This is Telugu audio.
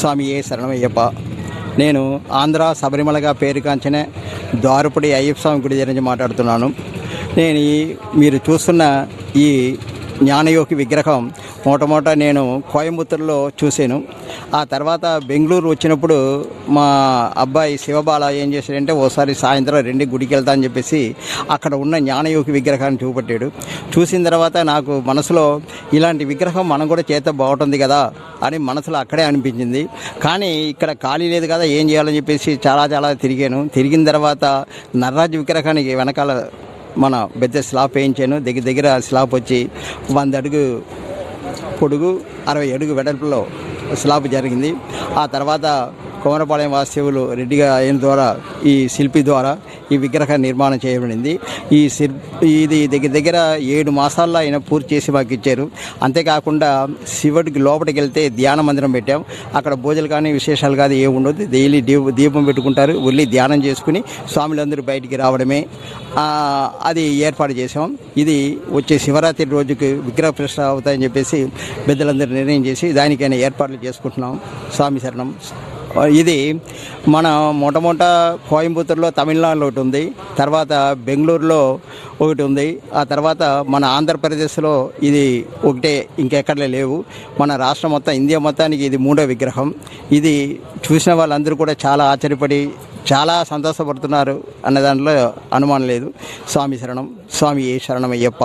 స్వామి ఏ శరణమయ్యప్ప. నేను ఆంధ్ర శబరిమలగా పేరుగాంచిన ద్వారపుడి అయ్యప్ప స్వామి గుడి గురించి మాట్లాడుతున్నాను. నేను మీరు చూస్తున్న ఈ జ్ఞానయోగి విగ్రహం మొట్టమొదట నేను కోయంబత్తూరులో చూశాను. ఆ తర్వాత బెంగళూరు వచ్చినప్పుడు మా అబ్బాయి శివబాల ఏం చేశాడంటే ఓసారి సాయంత్రం రెండు గుడికి వెళ్తా అని చెప్పేసి అక్కడ ఉన్న జ్ఞానయోగి విగ్రహాన్ని చూపెట్టాడు. చూసిన తర్వాత నాకు మనసులో ఇలాంటి విగ్రహం మనం కూడా చేస్తే బాగుంటుంది కదా అని మనసులో అక్కడే అనిపించింది. కానీ ఇక్కడ ఖాళీ లేదు కదా, ఏం చేయాలని చెప్పేసి చాలా తిరిగాను. తిరిగిన తర్వాత నర్రాజు విగ్రహానికి వెనకాల మన పెద్ద స్లాబ్ వేయించాను. దగ్గర స్లాబ్ వచ్చి 100 అడుగు పొడుగు 60 అడుగు వెడల్పులో స్లాబ్ జరిగింది. ఆ తర్వాత కోమరపాలెం వాస్తవులు రెడ్డిగా ఆయన ద్వారా ఈ శిల్పి ద్వారా ఈ విగ్రహ నిర్మాణం చేయబడింది. ఇది దగ్గర 7 మాసాల్లో ఆయన పూర్తి చేసి మాకు ఇచ్చారు. అంతేకాకుండా శివుడికి లోపలికి వెళ్తే ధ్యాన మందిరం పెట్టాం. అక్కడ పూజలు కానీ విశేషాలు కానీ ఏమి ఉండదు. డైలీ దీపం పెట్టుకుంటారు. వెళ్ళి ధ్యానం చేసుకుని స్వాములందరూ బయటికి రావడమే అది ఏర్పాటు చేసాం. ఇది వచ్చే శివరాత్రి రోజుకి విగ్రహ ప్రతిష్ఠ అవుతాయని చెప్పేసి పెద్దలందరూ నిర్ణయం చేసి దానికైనా ఏర్పాట్లు చేసుకుంటున్నాం. స్వామి శరణం. ఇది మన మొట్టమొదట కోయంబత్తూరులో తమిళనాడులో ఒకటి ఉంది, తర్వాత బెంగళూరులో ఒకటి ఉంది, ఆ తర్వాత మన ఆంధ్రప్రదేశ్లో ఇది ఒకటే, ఇంకెక్కడ లేవు. మన రాష్ట్రం మొత్తం ఇండియా మొత్తానికి ఇది 3వ విగ్రహం. ఇది చూసిన వాళ్ళందరూ కూడా చాలా ఆశ్చర్యపడి చాలా సంతోషపడుతున్నారు అన్న దాంట్లో అనుమానం లేదు. స్వామి శరణం. స్వామి ఏ శరణమయ్యప్ప.